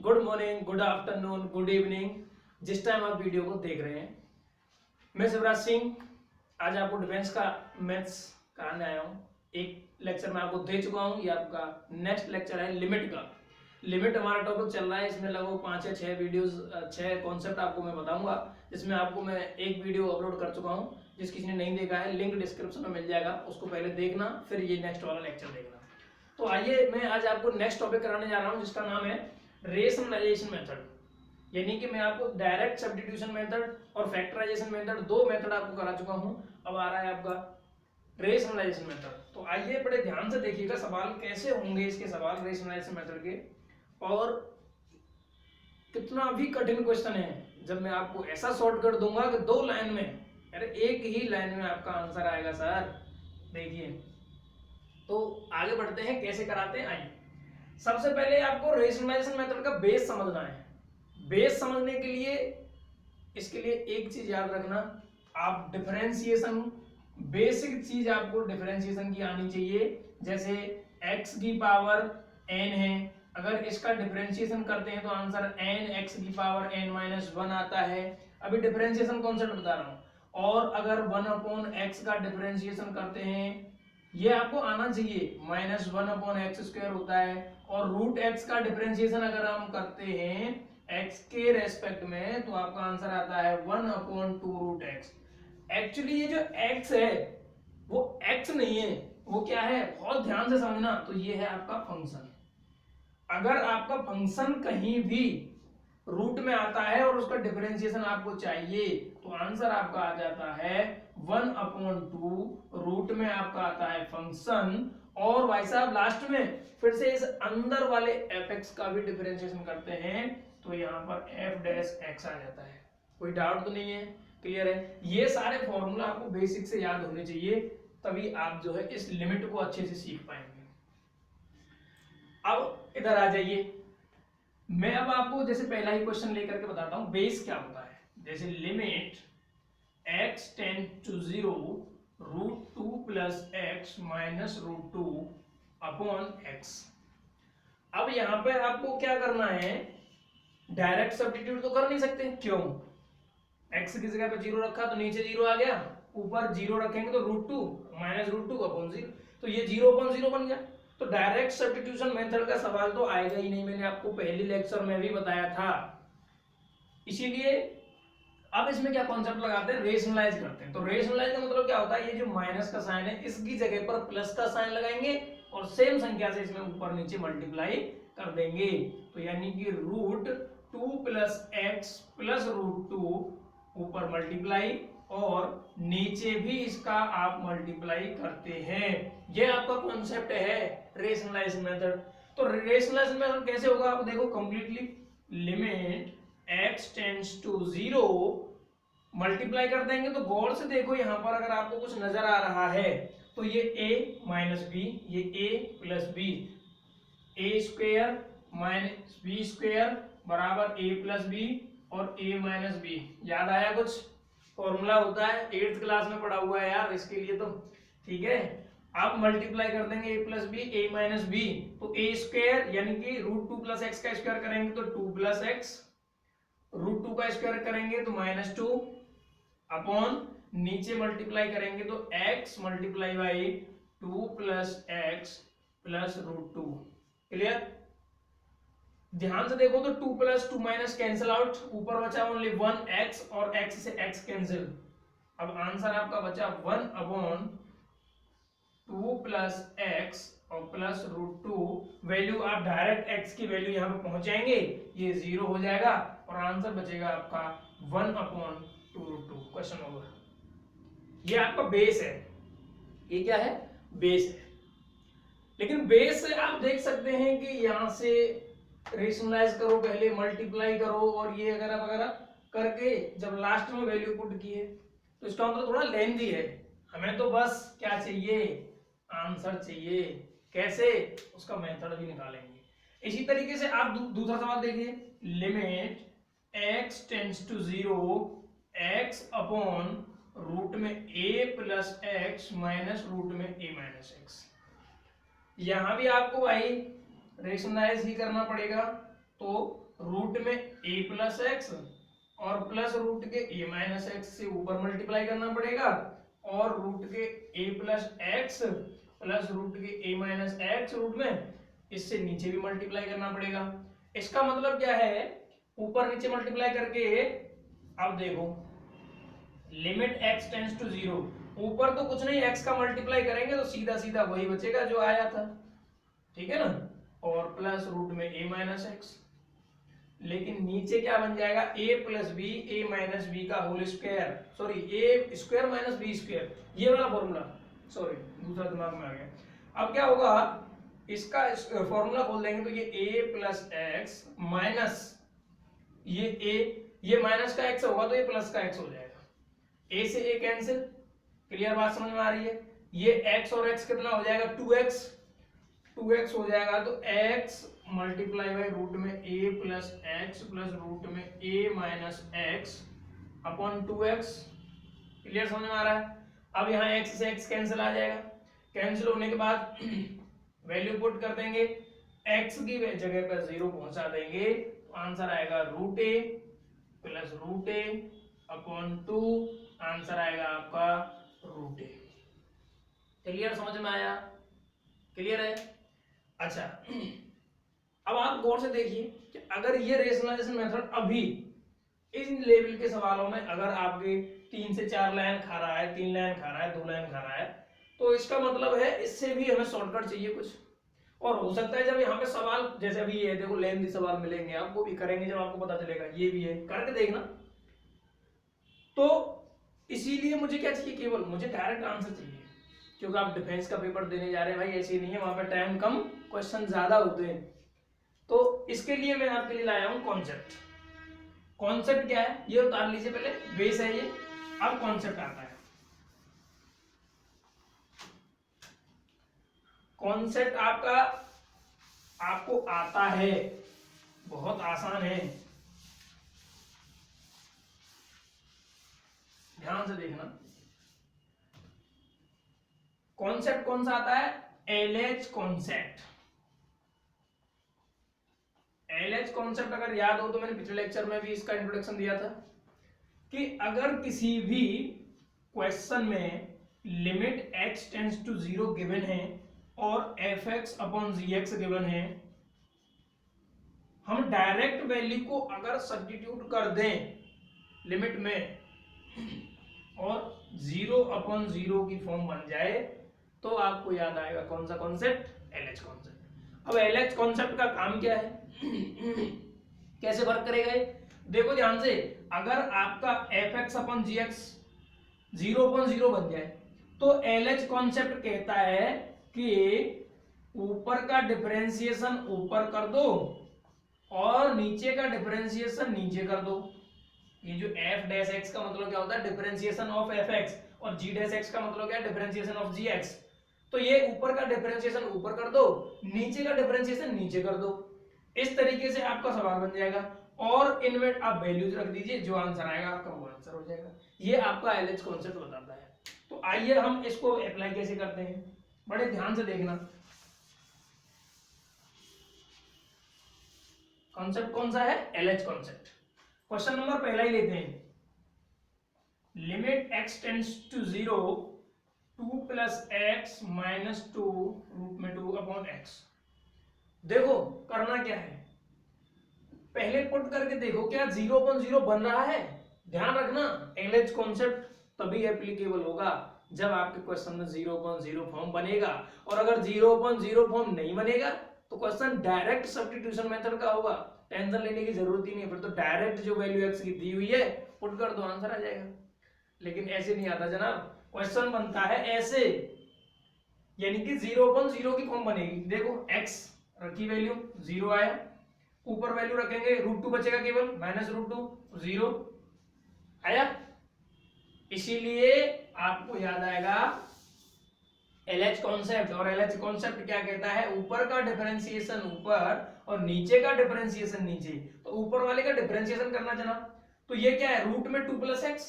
Good morning, good afternoon, good evening, जिस time आप video को देख रहे हैं। मैं शिवराज सिंह आज आपको डिफेंस का मैथ्स कराने आया हूँ। एक लेक्चर मैं आपको दे चुका हूँ, ये आपका नेक्स्ट लेक्चर है लिमिट का। लिमिट हमारा टॉपिक चल रहा है, इसमें लगभग 5 या 6 वीडियोस 6 कॉन्सेप्ट आपको मैं बताऊंगा, जिसमें आपको मैं एक वीडियो अपलोड कर चुका हूँ। जिस किसी ने नहीं देखा है लिंक डिस्क्रिप्शन में मिल जाएगा, उसको पहले देखना, फिर ये नेक्स्ट वाला लेक्चर देखना। तो आइए मैं आज आपको नेक्स्ट टॉपिक कराने जा रहा हूँ, जिसका नाम है रेशनलाइजेशन मेथड। यानी कि मैं आपको डायरेक्ट सब्स्टिट्यूशन मेथड और फैक्टराइजेशन मेथड, दो मेथड आपको करा चुका हूं। अब आ रहा है आपका रेशनलाइजेशन मेथड। तो आइए बड़े ध्यान से देखिएगा सवाल कैसे होंगे इसके, सवाल रेशनलाइजेशन मेथड के। और कितना भी कठिन क्वेश्चन है, जब मैं आपको ऐसा शॉर्टकट दूंगा कि 2 लाइन में, अरे एक ही लाइन में आपका आंसर आएगा सर। देखिए तो आगे बढ़ते हैं, कैसे कराते हैं आइए। सबसे पहले आपको रेशनलाइजेशन मेथड का बेस समझना है। बेस समझने के लिए इसके लिए एक चीज याद रखना, आप डिफरेंशिएशन, बेसिक चीज आपको डिफरेंशिएशन की आनी चाहिए। जैसे x की पावर n है, अगर इसका डिफरेंशिएशन करते हैं तो आंसर n x की पावर n-1 आता है। अभी डिफरेंशिएशन कॉन्सेप्ट बता रहा हूं। और अगर 1/x का डिफरेंशिएशन करते हैं, ये आपको आना चाहिए, -1/x² होता है। और रूट x का डिफरेंशिएशन अगर हम करते हैं x के रेस्पेक्ट में, तो आपका आंसर आता है 1/2 रूट x। एक्चुअली ये जो x है वो x नहीं है, वो क्या है, बहुत ध्यान से समझना। तो ये है आपका फंक्शन। अगर आपका फंक्शन कहीं भी रूट में आता है और उसका डिफरेंशिएशन आपको चाहिए, तो आंसर आपका आ जाता है 1/2, रूट में आपका आता है फंक्शन। और भाई साहब लास्ट में फिर से इस अंदर वाले fx का भी डिफरेंशिएशन करते हैं, तो यहाँ पर f' आ जाता है। कोई डाउट तो नहीं है, क्लियर है। ये सारे फॉर्मूला आपको बेसिक से याद होने चाहिए, तभी आप जो है इस लिमिट को अच्छे से सीख पाएंगे। अब इधर आ जाइए, मैं अब आपको जैसे पहला ही क्वेश्चन लेकर के बताता हूं बेस क्या होता है। जैसे limit x tend to 0 √2 + x - √2 upon x। अब यहां पे आपको क्या करना है, डायरेक्ट सब्स्टिट्यूट तो कर नहीं सकते, क्यों, x की जगह पे 0 रखा तो नीचे 0 आ गया, ऊपर 0 रखेंगे तो √2 - √2 अपॉन 0, तो ये 0/0 बन गया। तो डायरेक्ट सब्स्टिट्यूशन मेथड का सवाल तो आएगा ही नहीं, मैंने आपको पहले लेक्चर में भी बताया था। इसीलिए अब इसमें क्या कॉन्सेप्ट लगाते हैं, रेशनलाइज करते हैं। तो रेशनलाइज का मतलब क्या होता है, ये जो माइनस का साइन है इसकी जगह पर प्लस का साइन लगाएंगे और सेम संख्या से इसमें ऊपर नीचे मल्टीप्लाई कर देंगे। तो यानी कि √2 + x + √2 ऊपर मल्टीप्लाई और नीचे भी इसका आप मल्टीप्लाई करते हैं। ये आपका कॉन्सेप्ट है रेशनलाइजेशन मेथड। तो रेशनलाइजेशन मेथड कैसे होगा, आप देखो completely, limit x tends to 0 multiply कर देंगे। तो गौर से देखो, यहां पर अगर आपको कुछ नजर आ रहा है तो ये a - b, ये a + b, a² - b² बराबर a + b और a - b। याद आया कुछ, फॉर्मूला होता है 8th क्लास में पढ़ा हुआ है यार, इसके लिए तो ठीक है। आप मल्टीप्लाई कर देंगे a + b, a - b, तो a² यानी कि √2 + x का स्क्वायर करेंगे तो 2 + x, √2 का स्क्वायर करेंगे तो -2 अपॉन नीचे मल्टीप्लाई करेंगे तो x × 2 + x + √2। क्लियर, ध्यान से देखो तो 2 + 2 - कैंसिल आउट, ऊपर बचा ओनली 1x और x से x कैंसिल। अब आंसर आपका बचा 1/2 + x और प्लस √2। वैल्यू आप डायरेक्ट x की वैल्यू यहां पे पहुंच जाएंगे, ये 0 हो जाएगा और आंसर बचेगा आपका 1/2 √2। Question over. ये आपका बेस है, ये क्या है, बेस है। लेकिन बेस से आप देख सकते हैं कि यहां से रेशनलाइज करो, पहले मल्टीप्लाई करो और ये वगैरह वगैरह करके जब लास्ट में वैल्यू पुट की है, तो इसका मतलब थोड़ा लेंथी है। हमें तो बस क्या चाहिए, आंसर चाहिए। कैसे, उसका मेथड भी निकालेंगे। इसी तरीके से आप दूसरा सवाल देखिए, limit x tends to 0 x upon root में a + x माइनस रूट में a - x। यहां भी आपको भाई रेशनलाइज ही करना पड़ेगा। तो रूट में a प्लस एक्स और प्लस रूट के a माइनस एक्स से ऊपर मल्टीप्लाई करना पड़ेगा, और रूट के a plus X plus root के a माइनस एक्स रूट में इससे नीचे भी मल्टीप्लाई करना पड़ेगा। इसका मतलब क्या है, ऊपर नीचे मल्टीप्लाई करके, अब देखो लिमिट x टेंड्स टू 0, ऊपर तो कुछ नहीं x का मल्टीप्लाई करेंगे तो सीधा सीधा वही बचेगा जो आया था, ठीक है ना, और प्लस रूट में a माइनस एक्स। लेकिन नीचे क्या बन जाएगा, a plus B A minus B का whole square, sorry a square minus B square, ये वाला फॉर्मूला, सॉरी दूसरा दिमाग में आ गया। अब क्या होगा, इसका फॉर्मूला खोल देंगे तो ये a प्लस एक्स माइनस ये a, ये माइनस का x होगा तो ये प्लस का x हो जाएगा, a से a कैंसिल, क्लियर बात समझ में आ रही है। ये x और x कितना हो जाएगा, 2x हो जाएगा, तो x मल्टीप्लाई बाई रूट में a plus X plus root में a minus X upon 2x, clear समझ में आ रहा है। अब यहाँ x से x कैंसिल आ जाएगा, कैंसिल होने के बाद वैल्यू पुट कर देंगे, x की जगह पर 0 पहुंचा देंगे, तो आंसर आएगा root a plus root a upon 2, answer आएगा आपका रूट a। क्लियर समझ में आया, क्लियर है। अच्छा अब आप गौर से देखिए कि अगर ये रेशनलाइजेशन मेथड अभी इन लेवल के सवालों में अगर आपके 3 से 4 लाइन खा रहा है, 3 लाइन खा रहा है, 2 लाइन खा रहा है, तो इसका मतलब है इससे भी हमें शॉर्टकट चाहिए कुछ। और हो सकता है जब यहाँ पे सवाल जैसे अभी ये देखो लेंथी सवाल मिलेंगे, आपको भी करेंगे जब आपको पता चलेगा ये भी है, करके देखना। तो इसीलिए मुझे क्या चाहिए, केवल मुझे डायरेक्ट आंसर चाहिए, क्योंकि आप डिफेंस का पेपर देने जा रहे हैं भाई, ऐसे नहीं है, वहां पे टाइम कम क्वेश्चन ज्यादा होते हैं। तो इसके लिए मैं आपके लिए लाया हूं कॉन्सेप्ट। कॉन्सेप्ट क्या है ये उतार लीजिए, पहले बेस है ये, अब कॉन्सेप्ट आता है। कॉन्सेप्ट आपको आता है, बहुत आसान है, ध्यान से देखना। कॉन्सेप्ट कौन सा आता है, एलएच कॉन्सेप्ट। एलएच कॉन्सेप्ट अगर याद हो तो मैंने पिछले लेक्चर में भी इसका इंट्रोडक्शन दिया था कि अगर किसी भी क्वेश्चन में limit x tends to 0 given है और fx अपॉन gx गिवन है, हम डायरेक्ट वैल्यू को अगर सब्स्टिट्यूट कर दें लिमिट में और 0 अपॉन 0 की फॉर्म बन जाए, तो आपको याद आएगा कौन सा कॉन्सेप्ट, एलएच कॉन्सेप्ट। अब एलएच कॉन्सेप्ट का काम क्या है, कैसे वर्क करेगा ये, देखो ध्यान से। अगर आपका fx अपॉन gx 0 अपॉन 0 बन जाए, तो एलएच कॉन्सेप्ट कहता है कि ऊपर का डिफरेंशिएशन ऊपर कर दो और नीचे का डिफरेंशिएशन नीचे कर दो। ये जो f डैश x का मतलब क्या होता है, डिफरेंशिएशन ऑफ fx, और g डैश x का मतलब क्या है, डिफरेंशिएशन ऑफ gx। तो ये ऊपर का डिफरेंशिएशन ऊपर कर दो, नीचे का डिफरेंशिएशन नीचे कर दो, इस तरीके से आपका सवाल बन जाएगा। और इनमें आप वैल्यूज रख दीजिए, जो आंसर आएगा आपका वो आंसर हो जाएगा। ये आपका एलएच कॉन्सेप्ट बताता है। तो आइए हम इसको अप्लाई कैसे करते हैं, बड़े ध्यान से देखना। कॉन्सेप्ट कौन सा है, एलएच कॉन्सेप्ट। क्वेश्चन नंबर पहला ही लेते हैं, limit x tends to 0 2 plus X minus 2 root में 2 अपॉन एक्स। देखो करना क्या है, पहले पुट करके देखो क्या 0 अपॉन 0 बन रहा है। ध्यान रखना एलएच कॉन्सेप्ट तभी एप्लीकेबल होगा जब आपके क्वेश्चन में 0 अपॉन 0 फॉर्म बनेगा, और अगर 0 अपॉन 0 फॉर्म नहीं बनेगा तो क्वेश्चन डायरेक्ट सब्स्टिट्यूशन मेथड का होगा, टेंशन लेने की जरूरत ही नहीं है, फिर तो डायरेक्ट जो वैल्यू x की दी हुई है पुट कर दो, आंसर आ जाएगा। लेकिन ऐसे नहीं आता जनाब, क्वेश्चन बनता है ऐसे, यानी कि 0 अपॉन 0 की फॉर्म बनेगी। देखो x रखी वैल्यू 0 आया, ऊपर वैल्यू रखेंगे √2 बचेगा केवल, माइनस √2 0 आया। इसीलिए आपको याद आएगा एलएच कॉन्सेप्ट। और एलएच कॉन्सेप्ट क्या कहता है, ऊपर का डिफरेंशिएशन ऊपर और नीचे का डिफरेंशिएशन नीचे। तो ऊपर वाले का डिफरेंशिएशन करना जनाब, तो ये क्या है, रूट में 2 प्लस एक्स।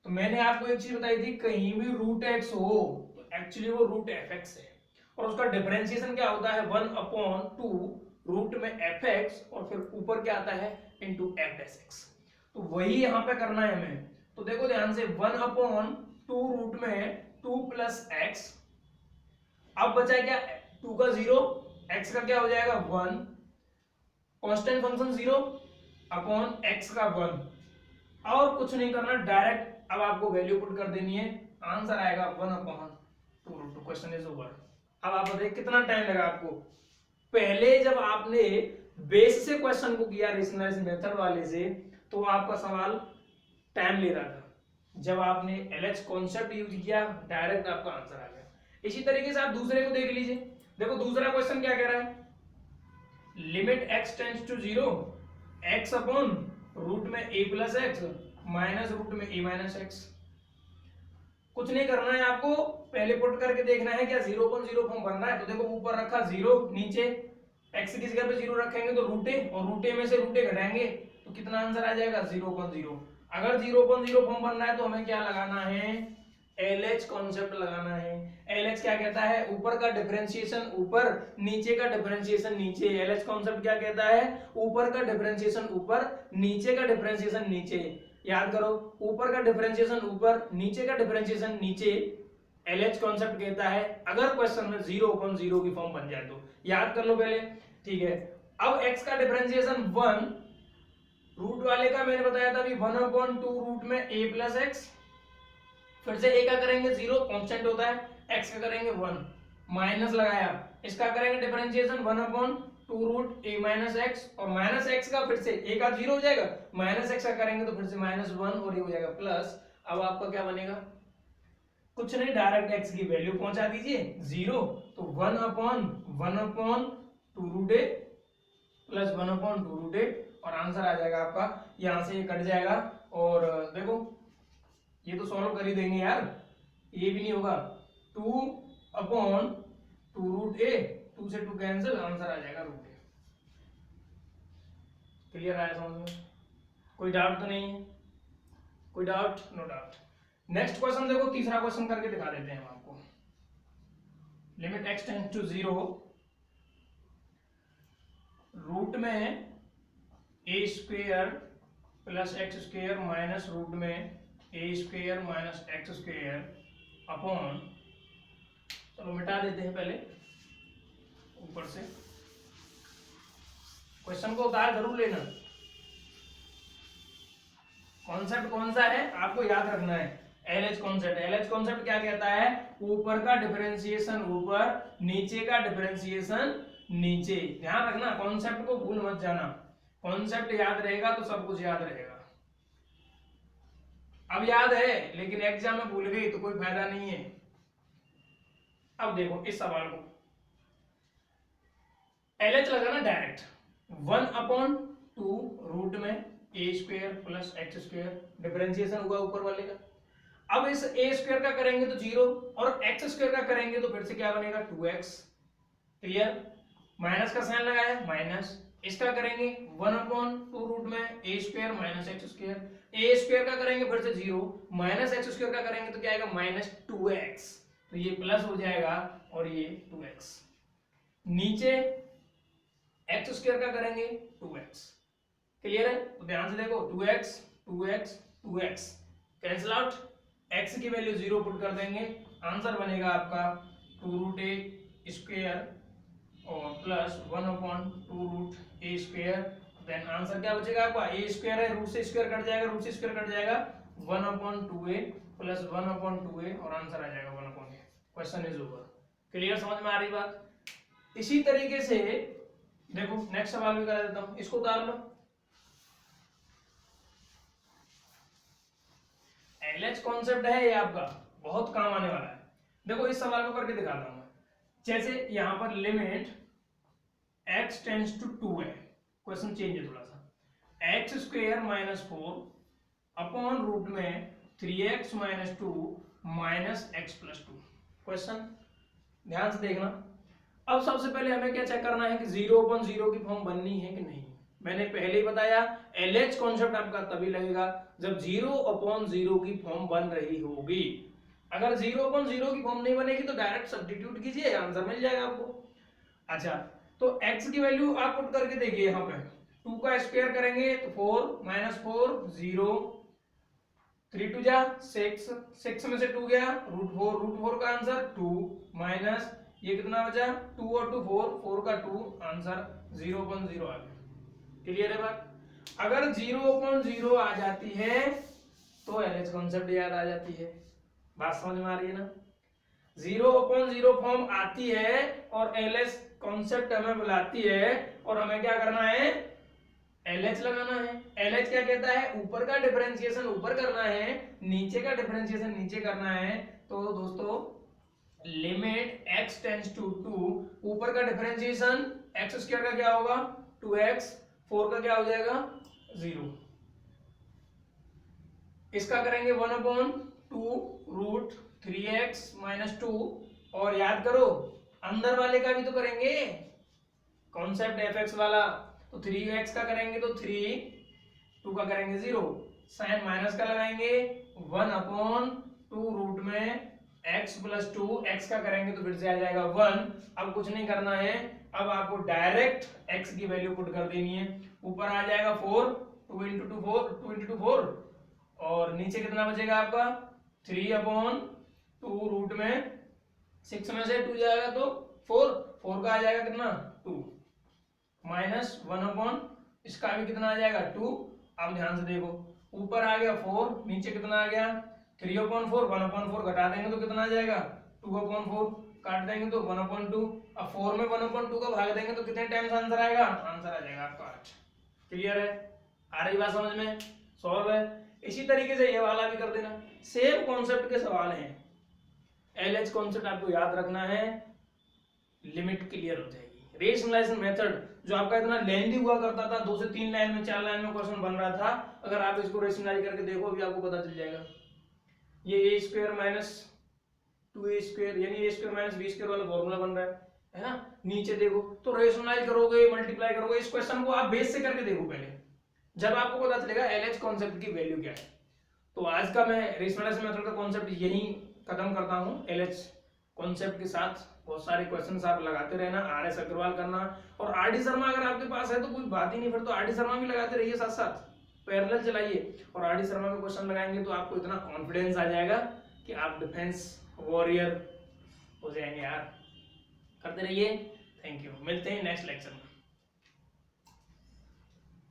तो मैंने आपको एक चीज बताई थी, कहीं भी रूट एक्स हो तो एक्चुअली वो रूट एफ एक्स है, और उसका डिफरेंशिएशन क्या होता है 1 अपॉन 2 रूट में fx और फिर ऊपर क्या आता है इंटू f'(x). तो वही यहाँ पे करना है हमें। तो देखो ध्यान से 1/2 रूट में 2 प्लस एक्स, अब बचा क्या 2 का 0, x का क्या हो जाएगा 1, कांस्टेंट फंक्शन 0 अपॉन x का 1, और कुछ नहीं करना, डायरेक्ट अब आपको वैल्यू पुट कर देनी है, आंसर आएगा 1/2 रूट 2। Question is over. अब आप बताइए कितना टाइम लगा आपको। पहले जब आपने बेस से क्वेश्चन को किया रेशनलाइज मेथड वाले से, तो आपका सवाल टाइम ले रहा था। जब आपने LH कॉन्सेप्ट यूज किया, डायरेक्ट आपका आंसर आ गया। इसी तरीके से आप दूसरे को देख लीजिए। देखो दूसरा क्वेश्चन क्या कह रहा है, limit x tends to 0 x upon root में a plus X minus root में a माइनस एक्स। कुछ नहीं करना है आपको, पहले पुट करके देखना है क्या 0/0 फॉर्म बन रहा है। तो देखो ऊपर रखा 0, नीचे x की जगह पे 0 रखेंगे तो रूट a, और रूट a में से रूट a घटाएंगे तो कितना आंसर आ जाएगा 0/0। अगर 0/0 फॉर्म बनना है तो हमें क्या लगाना है, LH कॉन्सेप्ट लगाना है। LH क्या कहता है, ऊपर का डिफरेंशिएशन ऊपर, नीचे का डिफरेंशिएशन नीचे। LH कॉन्सेप्ट क्या कहता है, ऊपर का डिफरेंशिएशन ऊपर, नीचे का डिफरेंशिएशन नीचे। याद करो, ऊपर का डिफरेंशिएशन ऊपर, नीचे का डिफरेंशिएशन नीचे, LH कॉन्सेप्ट कहता है। अगर क्वेश्चन में 0/0 की फॉर्म बन जाए तो याद कर लो पहले, ठीक है। अब x का डिफरेंशिएशन 1, रूट वाले का मैंने बताया था अभी 1/2 रूट में a प्लस एक्स, फिर से a का करेंगे 0, कांस्टेंट होता है, x का करेंगे 1, माइनस लगाया, इसका करेंगे differentiation 1/2 root a minus X, और माइनस एक्स का फिर से a का 0 हो जाएगा, माइनस एक्स का करेंगे तो फिर से -1 और ये हो जाएगा प्लस। अब आपका क्या बनेगा, कुछ नहीं, डायरेक्ट x की वैल्यू पहुंचा दीजिए 0, तो 1/1/2 root a plus 1/2 root a, और आंसर आ जाएगा आपका, यहां से ये कट जाएगा। और देखो ये तो सॉल्व कर ही देंगे यार, ये भी नहीं होगा, 2/2 रूट a, 2 से 2 कैंसिल, आंसर आ जाएगा रूट a। क्लियर आया समझ में, कोई डाउट तो नहीं है, कोई doubt, no doubt. Next question देखो, तीसरा क्वेश्चन करके दिखा देते हैं हम आपको। Limit x tends to 0 root में a square plus X square minus root में a square minus X square upon, चलो मिटा देते हैं पहले ऊपर से, क्वेश्चन को उतार जरूर लेना। कॉन्सेप्ट कौन सा है आपको याद रखना है, LH कॉन्सेप्ट। LH कॉन्सेप्ट क्या कहता है, ऊपर का डिफरेंशिएशन ऊपर, नीचे का डिफरेंशिएशन नीचे। ध्यान रखना, कॉन्सेप्ट को भूल मत जाना, कॉन्सेप्ट याद रहेगा तो सब कुछ याद रहेगा। अब याद है लेकिन एग्जाम में भूल गई तो कोई फायदा नहीं है। अब देखो इस सवाल को, LH लगाना डायरेक्ट, 1/2 रूट में a square plus X square, differentiation हुआ ऊपर वाले का। अब इस a स्क्वायर का करेंगे तो 0, और x स्क्वायर का करेंगे तो फिर से क्या बनेगा 2x। क्लियर, माइनस का साइन लगाया माइनस, इसका करेंगे 1/2 रूट में a square minus X square, a square का करेंगे फिर से 0, माइनस एक्स स्क्वायर का करेंगे तो क्या आएगा -2x, तो ये प्लस हो जाएगा और ये 2x। नीचे एक्स स्क्वायर का करेंगे 2x। क्लियर है, तो ध्यान से देखो 2x 2x 2x cancel out, x की वैल्यू 0 पुट कर देंगे, आंसर बनेगा आपका 2 रूट a स्क्वायर और plus 1/2 root a square. Then answer क्या बचेगा आपका, a स्क्वायर है, रूट से स्क्वायर कट जाएगा, रूट से स्क्वायर कट जाएगा, 1/2a प्लस 1/2a, और आंसर आ जाएगा 1/a। Question is over. Clear, समझ में आ रही बात। इसी तरीके से देखो नेक्स्ट सवाल भी करा देता हूं, इसको उतार लो। LH कॉन्सेप्ट है ये आपका, बहुत काम आने वाला है। देखो इस सवाल को करके दिखाता हूं मैं। जैसे यहां पर लिमिट x टेंड्स टू 2 है, क्वेश्चन चेंज है थोड़ा सा, x square minus 4 upon root में 3x minus 2 minus X plus 2। Question ध्यान से देखना। अब सबसे पहले हमें क्या चेक करना है कि 0/0 की फॉर्म बननी है कि नहीं। मैंने पहले ही बताया LH कॉन्सेप्ट आपका तभी लगेगा जब 0/0 की फॉर्म बन रही होगी। अगर 0/0 की फॉर्म नहीं बनेगी तो डायरेक्ट सब्स्टिट्यूट कीजिए, आंसर मिल जाएगा आपको। अच्छा, तो x की वैल्यू आप पुट करके देखिए यहाँ पे 2 का स्क्वायर करेंगे तो 4 माइनस 4 0 3 टू जा 6 6 में से 2 गया रूट फोर का आंसर 2 माइनस ये कितना बचा 2 और 2 4 4 का 2 आंसर 0.0 आ गया। क्लियर है बात? अगर 0.0 आ जाती है तो एलएच कॉन्सेप्ट याद आ जाती है। बात समझ में आ रही है ना? 0.0 फॉर्म आती है और एलएच कॉन्सेप्ट हमें बुलाती है और हमें क्या करना है? एलएच लगाना है। एलएच क्या कहता है? ऊपर का डिफरेंशिएशन ऊपर करना है, नीचे का डिफरेंशिएशन नीचे करना है। तो दोस्तों लिमिट x टेंड्स टू 2, ऊपर का डिफरेंशिएशन x स्क्वायर का क्या होगा 2x, 4 का क्या हो जाएगा 0। इसका करेंगे 1/2 रूट 3x माइनस 2 और याद करो अंदर वाले का भी तो करेंगे कॉन्सेप्ट fx वाला। तो 3x का करेंगे तो 3, 2 का करेंगे 0, साइन माइनस का लगाएंगे 1/2 रूट में x प्लस 2, x का करेंगे तो फिर से आ जाएगा 1। अब कुछ नहीं करना है, अब आपको डायरेक्ट x की वैल्यू पुट कर देनी है। ऊपर आ जाएगा 4, 2 इंटू 2 4, 2 इंटू 2 4 और नीचे कितना बचेगा आपका 3/2 रूट में 6 में से 2 जाएगा तो 4, 4 का आ जाएगा कितना 2 माइनस 1/, इसका भी कितना आ जाएगा 2। अब ध्यान से देखो ऊपर आ गया 4, नीचे कितना आ गया 3/4, 1/4 घटा देंगे तो कितना आ जाएगा 2/4, काट देंगे तो 1/2। अब 4 में 1/2 का भाग देंगे तो कितने टाइम्स आंसर आएगा? आंसर आ जाएगा आपका 8। क्लियर है? आ रही बात समझ में? सॉल्व है। इसी तरीके से ये वाला भी कर देना। सेम कॉन्सेप्ट के सवाल हैं। एलएच कॉन्सेप्ट आपको याद रखना है, लिमिट क्लियर हो जाएगी। रेशनलाइजेशन मेथड जो आपका इतना लेंथी हुआ करता था, 2 से 3 लाइन में 4 लाइन में क्वेश्चन बन रहा था, अगर आप इसको रेशनलाइज करके देखो अभी आपको पता चल जाएगा। ये a square minus 2a square यानी a square minus b square वाला फॉर्मूला बन रहा है ना? नीचे देखो तो रेशनलाइज करोगे, मल्टीप्लाई करोगे, इस क्वेश्चन को आप बेस से करके देखो पहले, जब आपको पता चलेगा एलएच कॉन्सेप्ट की वैल्यू क्या है। तो आज का मैं रेशनलाइजेशन मेथड का कॉन्सेप्ट यही खत्म करता हूं। एलएच कॉन्सेप्ट के साथ बहुत सारे क्वेश्चंस आप लगाते रहना, आरएस अग्रवाल करना और आरडी शर्मा अगर आपके पास है तो कोई बात ही नहीं, फिर तो आरडी शर्मा भी लगाते रहिए, साथ साथ पैरेलल चलाइए और आरडी शर्मा में क्वेश्चन लगाएंगे तो आपको इतना कॉन्फिडेंस आ जाएगा कि आप डिफेंस वॉरियर हो जाएंगे यार। करते रहिए। थैंक यू, मिलते हैं नेक्स्ट लेक्चर में।